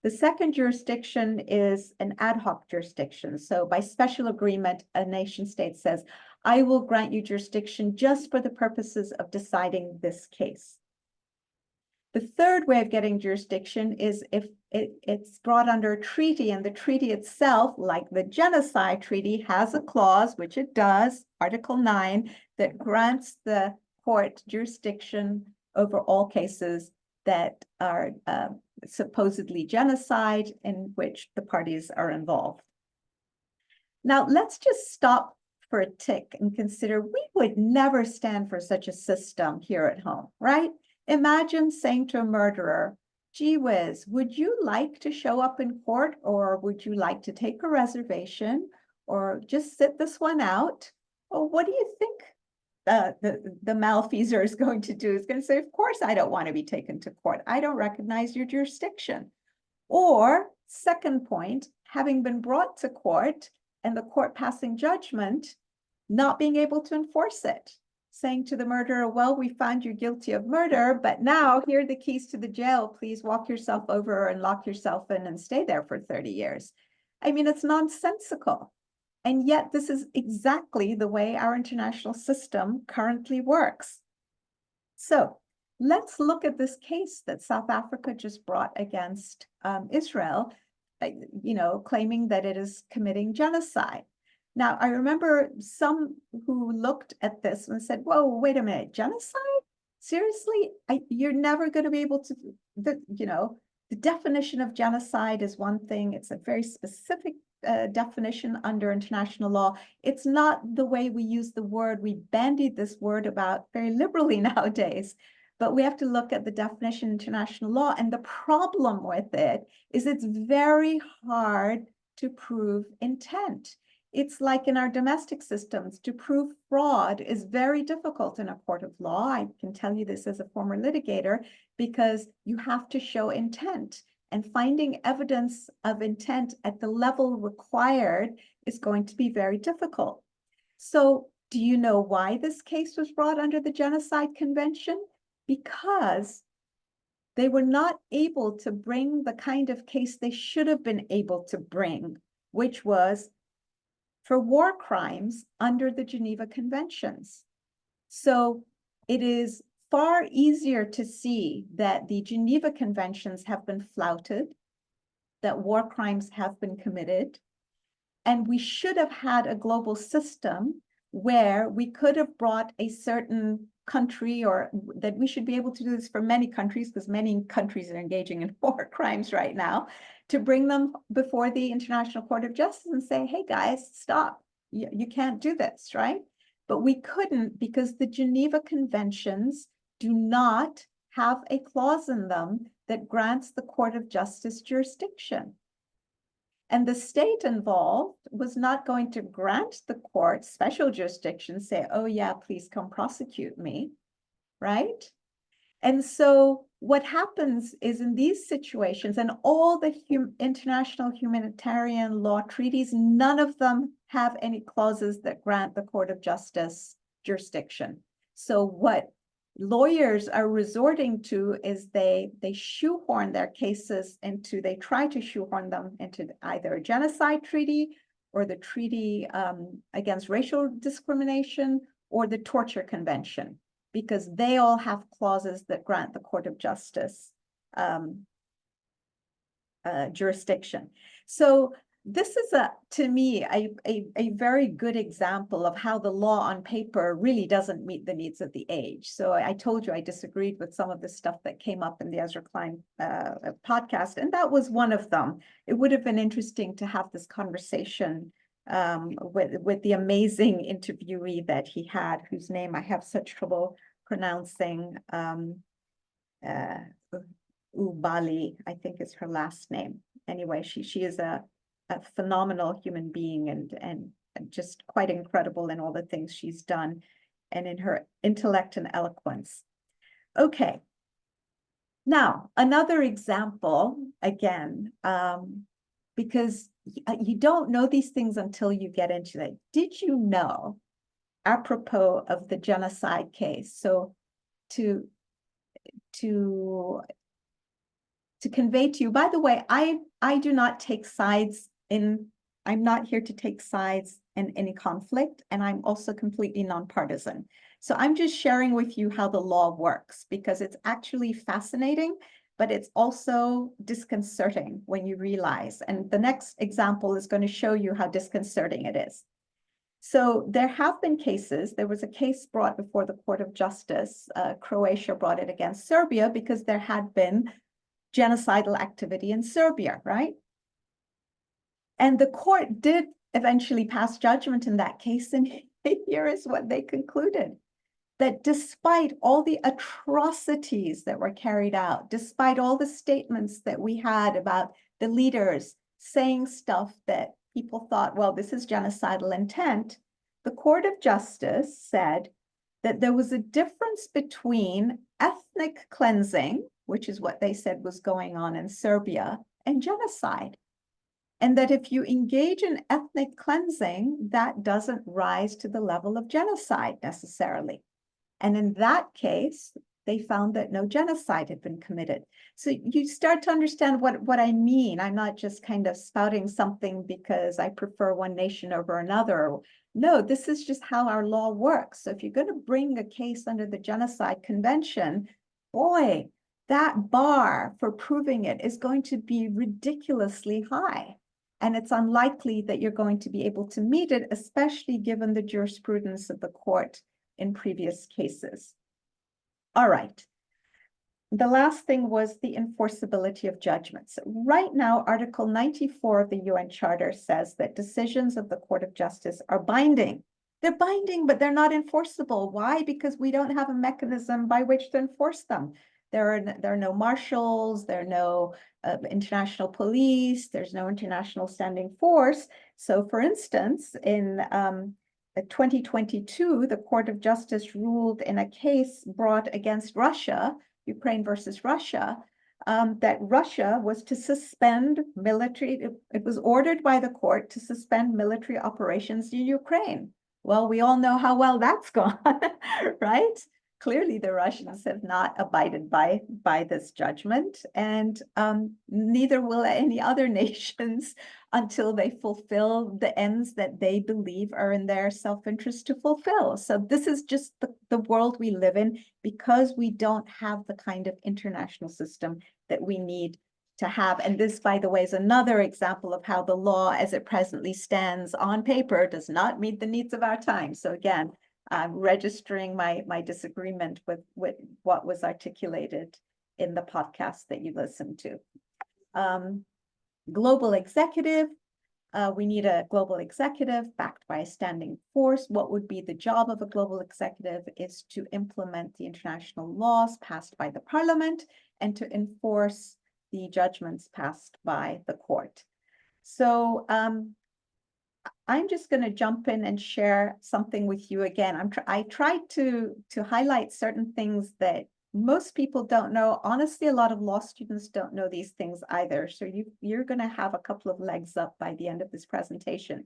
The second jurisdiction is an ad hoc jurisdiction. So by special agreement, a nation state says, I will grant you jurisdiction just for the purposes of deciding this case. The third way of getting jurisdiction is if it's brought under a treaty, and the treaty itself, like the genocide treaty, has a clause, which it does, Article 9, that grants the court jurisdiction over all cases that are supposedly genocide in which the parties are involved. Now, let's just stop for a tick and consider we would never stand for such a system here at home, right? Imagine saying to a murderer, gee whiz, would you like to show up in court, or would you like to take a reservation, or just sit this one out? Well, what do you think the malfeasor is going to do? Is going to say, of course, I don't want to be taken to court. I don't recognize your jurisdiction. Or second point, having been brought to court and the court passing judgment, not being able to enforce it, saying to the murderer, well, we found you guilty of murder, but now here are the keys to the jail. Please walk yourself over and lock yourself in and stay there for 30 years. I mean, it's nonsensical. And yet this is exactly the way our international system currently works. So let's look at this case that South Africa just brought against Israel, claiming that it is committing genocide. Now, I remember some who looked at this and said, whoa, wait a minute, genocide? Seriously? You're never going to be able to, the definition of genocide is one thing. It's a very specific definition under international law. It's not the way we use the word. We bandied this word about very liberally nowadays, but we have to look at the definition of international law. And the problem with it is it's very hard to prove intent. It's like in our domestic systems, to prove fraud is very difficult in a court of law. I can tell you this as a former litigator, because you have to show intent. And finding evidence of intent at the level required is going to be very difficult. So do you know why this case was brought under the Genocide Convention? Because they were not able to bring the kind of case they should have been able to bring, which was for war crimes under the Geneva Conventions. So it is far easier to see that the Geneva Conventions have been flouted, that war crimes have been committed, and we should have had a global system where we could have brought a certain country, or that we should be able to do this for many countries, because many countries are engaging in war crimes right now, to bring them before the International Court of Justice and say, hey guys, stop, you can't do this, right? But we couldn't, because the Geneva Conventions do not have a clause in them that grants the Court of Justice jurisdiction. And the state involved was not going to grant the court special jurisdiction, say, oh yeah, please come prosecute me, right? And so what happens is, in these situations, and all the international humanitarian law treaties, none of them have any clauses that grant the Court of Justice jurisdiction. So what lawyers are resorting to is they shoehorn their cases into, they try to shoehorn them into either a genocide treaty or the treaty against racial discrimination or the torture convention, because they all have clauses that grant the Court of Justice jurisdiction. So this is, to me, a very good example of how the law on paper really doesn't meet the needs of the age. So I told you I disagreed with some of the stuff that came up in the Ezra Klein podcast, and that was one of them. It would have been interesting to have this conversation with the amazing interviewee that he had, whose name I have such trouble pronouncing. Ubali, I think is her last name. Anyway, she is a a phenomenal human being and just quite incredible in all the things she's done and in her intellect and eloquence. Okay. Now, another example, again, because you don't know these things until you get into it. Did you know, apropos of the genocide case, so to convey to you, by the way, I do not take sides in, I'm not here to take sides in any conflict, and I'm also completely nonpartisan. So I'm just sharing with you how the law works, because it's actually fascinating, but it's also disconcerting when you realize. And the next example is going to show you how disconcerting it is. So there have been cases. There was a case brought before the Court of Justice. Croatia brought it against Serbia because there had been genocidal activity in Serbia, right? And the court did eventually pass judgment in that case. And here is what they concluded: that despite all the atrocities that were carried out, despite all the statements that we had about the leaders saying stuff that people thought, well, this is genocidal intent, the Court of Justice said that there was a difference between ethnic cleansing, which is what they said was going on in Serbia, and genocide. And that if you engage in ethnic cleansing, that doesn't rise to the level of genocide necessarily. And in that case, they found that no genocide had been committed. So you start to understand what I mean. I'm not just kind of spouting something because I prefer one nation over another. No, this is just how our law works. So if you're going to bring a case under the Genocide Convention, boy, that bar for proving it is going to be ridiculously high. And it's unlikely that you're going to be able to meet it, especially given the jurisprudence of the court in previous cases. All right. The last thing was the enforceability of judgments. Right now, Article 94 of the UN Charter says that decisions of the Court of Justice are binding. They're binding, but they're not enforceable. Why? Because we don't have a mechanism by which to enforce them. There are no marshals, there are no international police, there's no international standing force. So for instance, in 2022, the Court of Justice ruled in a case brought against Russia, Ukraine versus Russia, that Russia was to suspend military, it was ordered by the court to suspend military operations in Ukraine. Well, we all know how well that's gone, right? Clearly, the Russians have not abided by this judgment, and neither will any other nations until they fulfill the ends that they believe are in their self-interest to fulfill. So this is just the world we live in, because we don't have the kind of international system that we need to have. And this, by the way, is another example of how the law as it presently stands on paper does not meet the needs of our time. So again, I'm registering my disagreement with what was articulated in the podcast that you listened to. Global executive, we need a global executive backed by a standing force. What would be the job of a global executive is to implement the international laws passed by the parliament and to enforce the judgments passed by the court. So I'm just going to jump in and share something with you again. I tried to highlight certain things that most people don't know. Honestly, a lot of law students don't know these things either. So you're going to have a couple of legs up by the end of this presentation.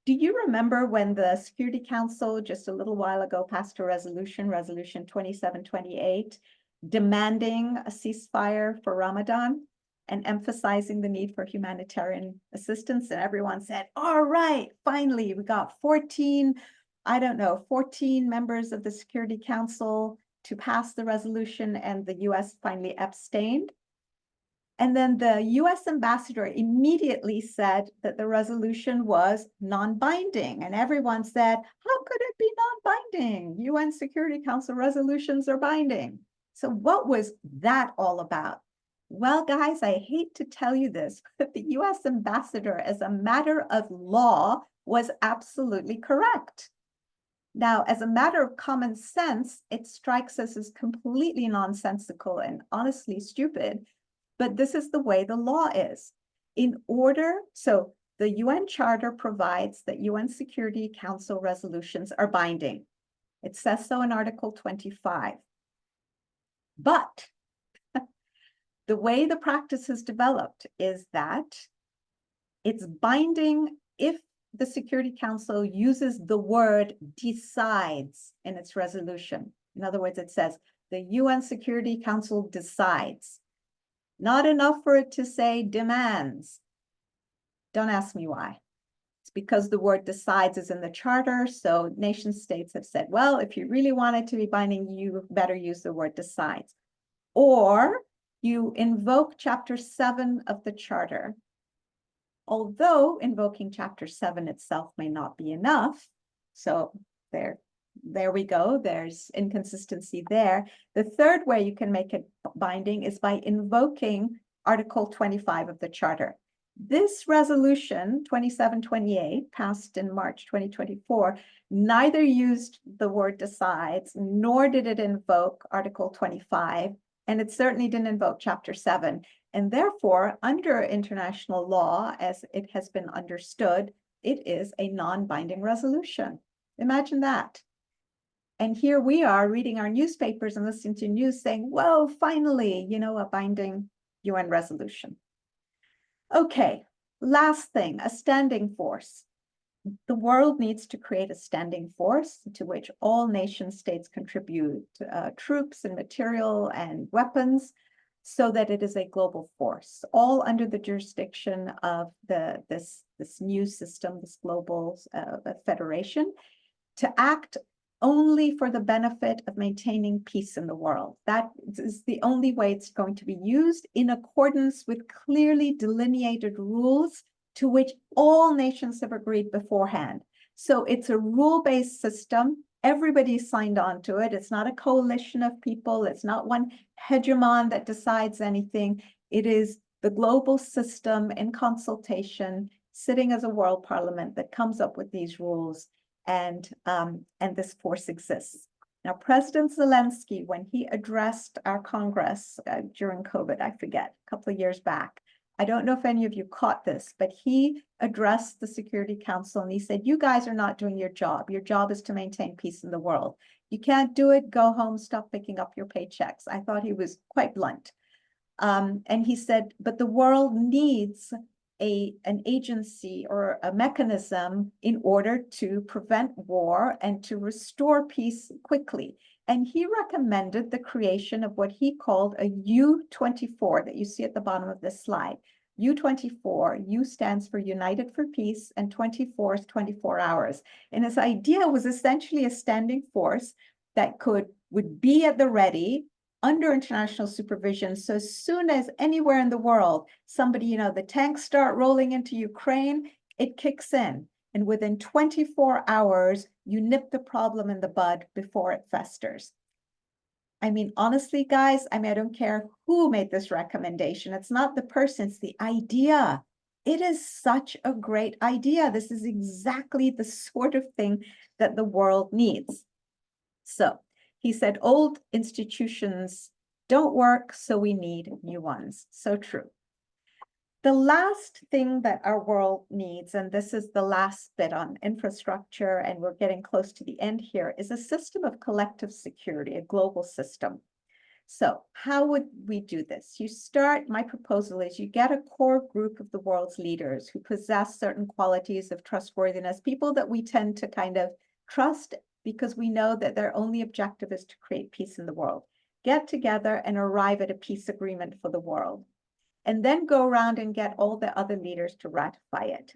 Do you remember when the Security Council just a little while ago passed a resolution 2728, demanding a ceasefire for Ramadan and emphasizing the need for humanitarian assistance? And everyone said, all right, finally, we got 14 members of the Security Council to pass the resolution, and the US finally abstained. And then the US ambassador immediately said that the resolution was non-binding. And everyone said, how could it be non-binding? UN Security Council resolutions are binding. So what was that all about? Well, guys, I hate to tell you this, but the US ambassador, as a matter of law, was absolutely correct. Now, as a matter of common sense, it strikes us as completely nonsensical and honestly stupid, but this is the way the law is. So The UN Charter provides that UN Security Council resolutions are binding. It says so in Article 25. But the way the practice has developed is that it's binding if the Security Council uses the word decides in its resolution. In other words, it says the UN Security Council decides. Not enough for it to say demands. Don't ask me why. It's because the word decides is in the charter. So nation states have said, well, if you really want it to be binding, you better use the word decides. Or you invoke Chapter 7 of the charter. Although invoking Chapter 7 itself may not be enough. So there we go. There's inconsistency there. The third way you can make it binding is by invoking Article 25 of the charter. This resolution, 2728, passed in March 2024, neither used the word decides, nor did it invoke Article 25, and it certainly didn't invoke Chapter 7. And therefore, under international law, as it has been understood, it is a non-binding resolution. Imagine that. And here we are reading our newspapers and listening to news saying, whoa, finally, a binding UN resolution. Okay, last thing, a standing force. The world needs to create a standing force to which all nation states contribute troops and material and weapons so that it is a global force, all under the jurisdiction of this new system, this global federation, to act only for the benefit of maintaining peace in the world. That is the only way it's going to be used in accordance with clearly delineated rules to which all nations have agreed beforehand. So it's a rule-based system. Everybody signed on to it. It's not a coalition of people. It's not one hegemon that decides anything. It is the global system in consultation, sitting as a world parliament that comes up with these rules. And this force exists. Now, President Zelensky, when he addressed our Congress during COVID, I forget, a couple of years back, I don't know if any of you caught this, but he addressed the Security Council and he said, you guys are not doing your job. Your job is to maintain peace in the world. You can't do it, go home, stop picking up your paychecks. I thought he was quite blunt. And he said, but the world needs an agency or a mechanism in order to prevent war and to restore peace quickly. And he recommended the creation of what he called a U-24 that you see at the bottom of this slide. U-24, U stands for United for Peace, and 24 is 24 hours. And his idea was essentially a standing force that would be at the ready under international supervision. So as soon as anywhere in the world, somebody, the tanks start rolling into Ukraine, it kicks in. And within 24 hours, you nip the problem in the bud before it festers. I mean, honestly, guys, I don't care who made this recommendation. It's not the person, it's the idea. It is such a great idea. This is exactly the sort of thing that the world needs. So, he said, old institutions don't work, so we need new ones. So true. The last thing that our world needs, and this is the last bit on infrastructure, and we're getting close to the end here, is a system of collective security, a global system. So how would we do this? My proposal is you get a core group of the world's leaders who possess certain qualities of trustworthiness, people that we tend to kind of trust because we know that their only objective is to create peace in the world. Get together and arrive at a peace agreement for the world. And then go around and get all the other leaders to ratify it.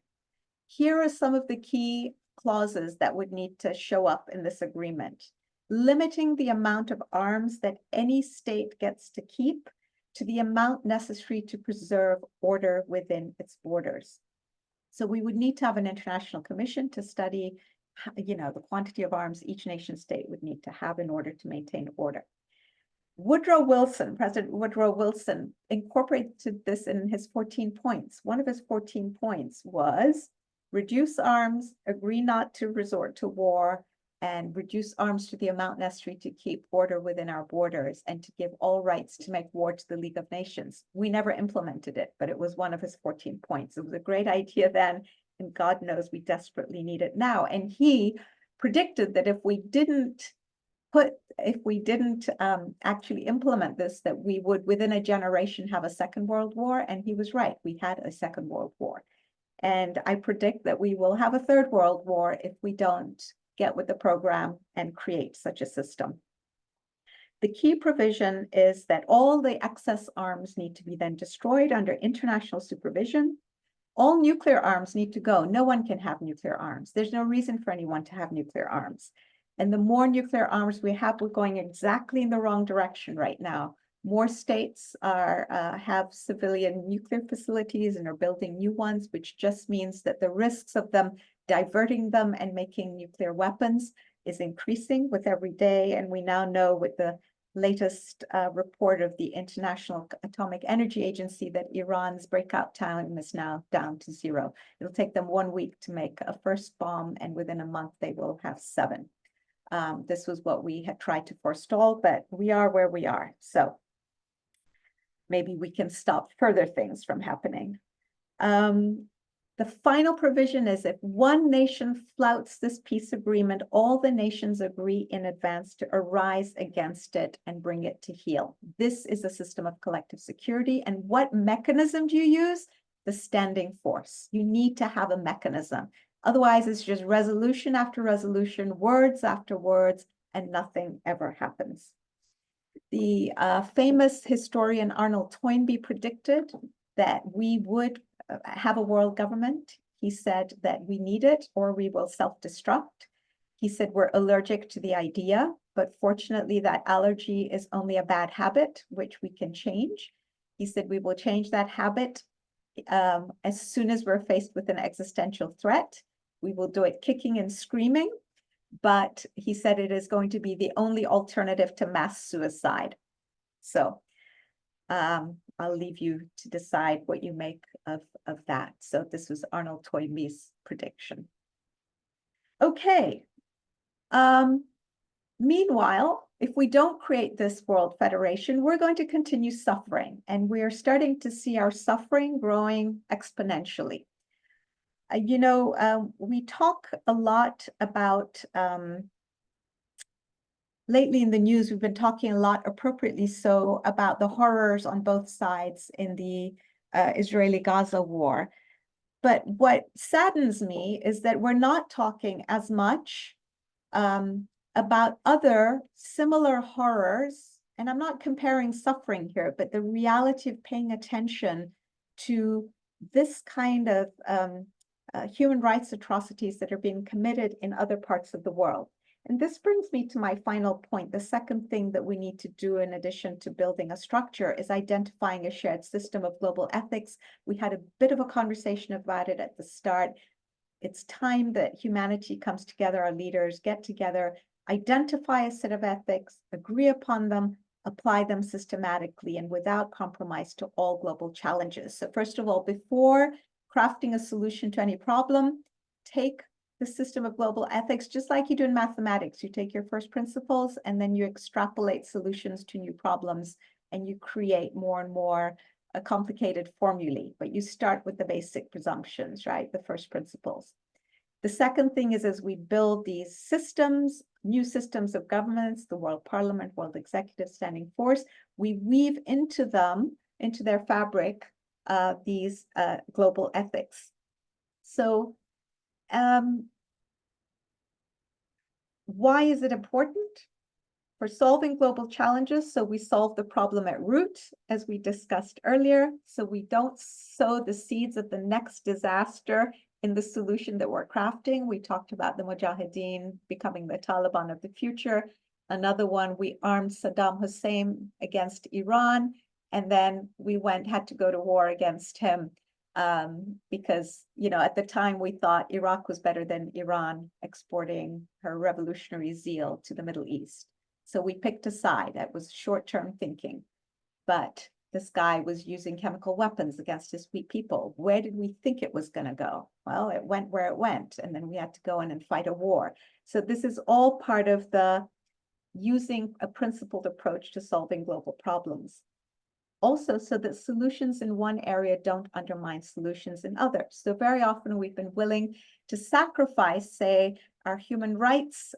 Here are some of the key clauses that would need to show up in this agreement. Limiting the amount of arms that any state gets to keep to the amount necessary to preserve order within its borders. So we would need to have an international commission to study the quantity of arms each nation state would need to have in order to maintain order. President Woodrow Wilson incorporated this in his 14 points. One of his 14 points was reduce arms, agree not to resort to war, and reduce arms to the amount necessary to keep order within our borders and to give all rights to make war to the League of Nations. We never implemented it, but it was one of his 14 points. It was a great idea then, and God knows we desperately need it now. And he predicted that if we didn't actually implement this, that we would within a generation have a second world war. And he was right. We had a second world war. And I predict that we will have a third world war if we don't get with the program and create such a system. The key provision is that all the excess arms need to be then destroyed under international supervision. All nuclear arms need to go. No one can have nuclear arms. There's no reason for anyone to have nuclear arms. And the more nuclear arms we have, we're going exactly in the wrong direction right now. More states have civilian nuclear facilities and are building new ones, which just means that the risks of them diverting them and making nuclear weapons is increasing with every day. And we now know with the latest report of the International Atomic Energy Agency that Iran's breakout time is now down to 0. It'll take them 1 week to make a first bomb, and within a month they will have 7. This was what we had tried to forestall, but we are where we are. So maybe we can stop further things from happening. The final provision is if one nation flouts this peace agreement, all the nations agree in advance to arise against it and bring it to heel. This is a system of collective security. And what mechanism do you use? The standing force. You need to have a mechanism. Otherwise, it's just resolution after resolution, words after words, and nothing ever happens. The famous historian Arnold Toynbee predicted that we would have a world government. He said that we need it or we will self-destruct. He said we're allergic to the idea, but fortunately that allergy is only a bad habit, which we can change. He said we will change that habit as soon as we're faced with an existential threat. We will do it kicking and screaming, but he said it is going to be the only alternative to mass suicide. So I'll leave you to decide what you make of that. So this was Arnold Toynbee's prediction. Okay. Meanwhile, if we don't create this world federation, we're going to continue suffering, and we are starting to see our suffering growing exponentially. We talk a lot about lately in the news, we've been talking a lot, appropriately so, about the horrors on both sides in the Israeli-Gaza war. But what saddens me is that we're not talking as much about other similar horrors. And I'm not comparing suffering here, but the reality of paying attention to this kind of human rights atrocities that are being committed in other parts of the world. And this brings me to my final point. The second thing that we need to do in addition to building a structure is identifying a shared system of global ethics. We had a bit of a conversation about it at the start. It's time that humanity comes together, our leaders get together, identify a set of ethics, agree upon them, apply them systematically and without compromise to all global challenges. So first of all, before crafting a solution to any problem, take the system of global ethics, just like you do in mathematics. You take your first principles and then you extrapolate solutions to new problems and you create more and more complicated formulae, but you start with the basic presumptions, right? The first principles. The second thing is as we build these systems, new systems of governance, the World Parliament, World Executive Standing Force, we weave into them, into their fabric, these global ethics. So why is it important? For solving global challenges, so we solve the problem at root, as we discussed earlier, so we don't sow the seeds of the next disaster in the solution that we're crafting. We talked about the Mujahideen becoming the Taliban of the future. Another one, we armed Saddam Hussein against Iran, and then we had to go to war against him because, at the time we thought Iraq was better than Iran exporting her revolutionary zeal to the Middle East. So we picked a side. That was short-term thinking. But this guy was using chemical weapons against his people. Where did we think it was going to go? Well, it went where it went, and then we had to go in and fight a war. So this is all part of the using a principled approach to solving global problems. Also, so that solutions in one area don't undermine solutions in others. So very often we've been willing to sacrifice, say, our human rights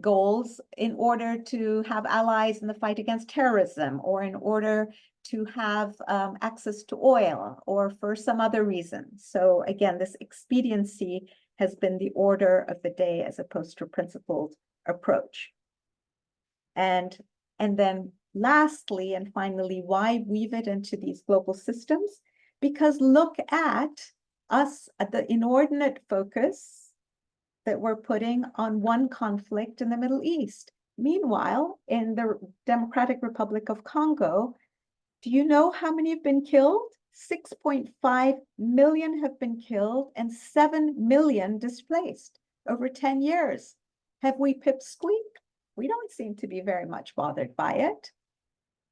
goals in order to have allies in the fight against terrorism, or in order to have access to oil, or for some other reason. So again, this expediency has been the order of the day as opposed to a principled approach. And then lastly, and finally, why weave it into these global systems? Because look at us, at the inordinate focus that we're putting on one conflict in the Middle East. Meanwhile, in the Democratic Republic of Congo, do you know how many have been killed? 6.5 million have been killed and 7 million displaced over 10 years. Have we pipsqueak? We don't seem to be very much bothered by it.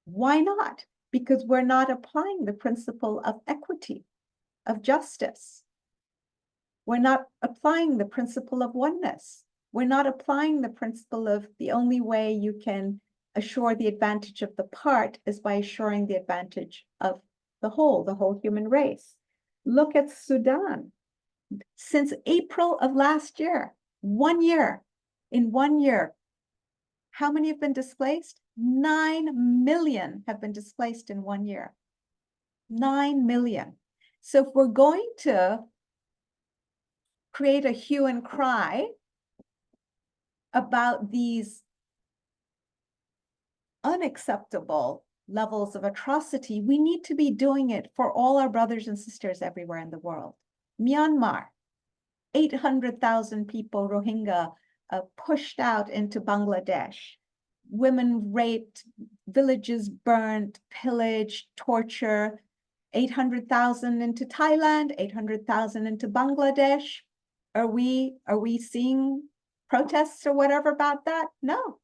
Why not? Because we're not applying the principle of equity, of justice. We're not applying the principle of oneness. We're not applying the principle of the only way you can assure the advantage of the part is by assuring the advantage of the whole human race. Look at Sudan. Since April of last year, 1 year, in 1 year, how many have been displaced? 9 million have been displaced in 1 year. 9 million. So if we're going to create a hue and cry about these unacceptable levels of atrocity, we need to be doing it for all our brothers and sisters everywhere in the world. Myanmar, 800,000 people, Rohingya, pushed out into Bangladesh. Women raped, villages burnt, pillaged, torture. 800,000 into Thailand, 800,000 into Bangladesh. Are we seeing protests or whatever about that? No.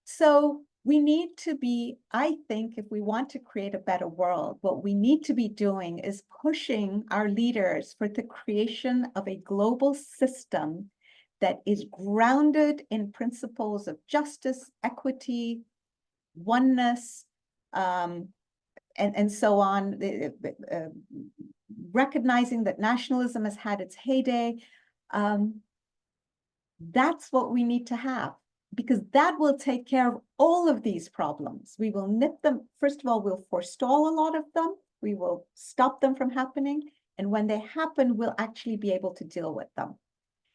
So we need to be, I think, if we want to create a better world, what we need to be doing is pushing our leaders for the creation of a global system that is grounded in principles of justice, equity, oneness, and so on, recognizing that nationalism has had its heyday. That's what we need to have, because that will take care of all of these problems. We will nip them. First of all, we'll forestall a lot of them. We will stop them from happening. And when they happen, we'll actually be able to deal with them.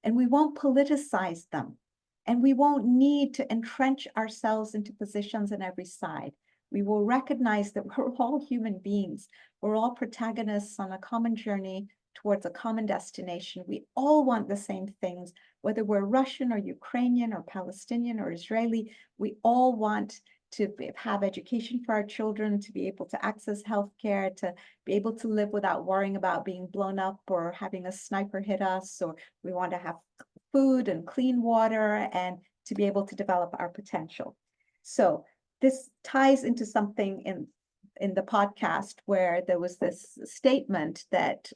And we won't politicize them. And we won't need to entrench ourselves into positions on every side. We will recognize that we're all human beings. We're all protagonists on a common journey towards a common destination. We all want the same things, whether we're Russian or Ukrainian or Palestinian or Israeli. We all want to have education for our children, to be able to access healthcare, to be able to live without worrying about being blown up or having a sniper hit us, or we want to have food and clean water and to be able to develop our potential. So this ties into something in the podcast where there was this statement that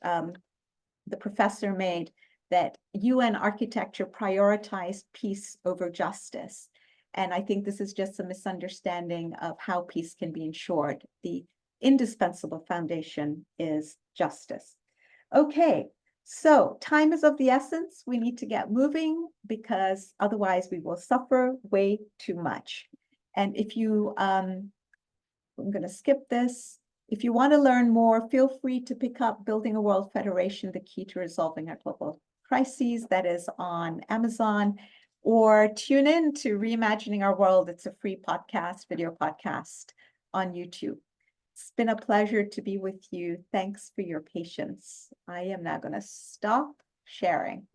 the professor made that UN architecture prioritized peace over justice. And I think this is just a misunderstanding of how peace can be ensured. The indispensable foundation is justice. Okay, so time is of the essence. We need to get moving because otherwise we will suffer way too much. And if you, I'm going to skip this. If you want to learn more, feel free to pick up Building a World Federation, the Key to Resolving Our Global Crises. That is on Amazon. Or tune in to Reimagining Our World. It's a free podcast, video podcast on YouTube. It's been a pleasure to be with you. Thanks for your patience. I am now going to stop sharing.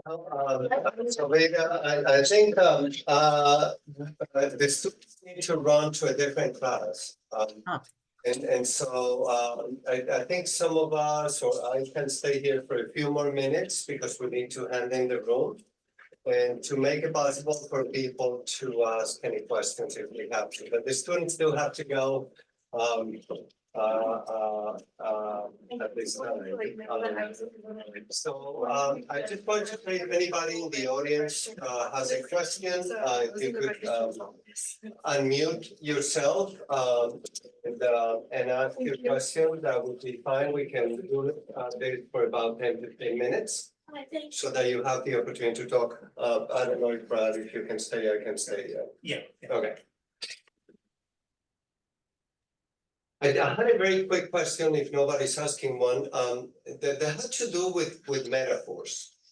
So Vega, I think the students need to run to a different class. And so I think some of us, or I can stay here for a few more minutes because we need to hand in the room. and to make it possible for people to ask any questions if they have to, but the students still have to go. At this time. I just want to say if anybody in the audience has a question, if you could unmute yourself and ask your question, that would be fine. We can do it for about 10-15 minutes. So that you have the opportunity to talk. I don't know if Brad, if you can stay, I can stay. Yeah. Okay. I had a very quick question, if nobody's asking one, that has to do with metaphors.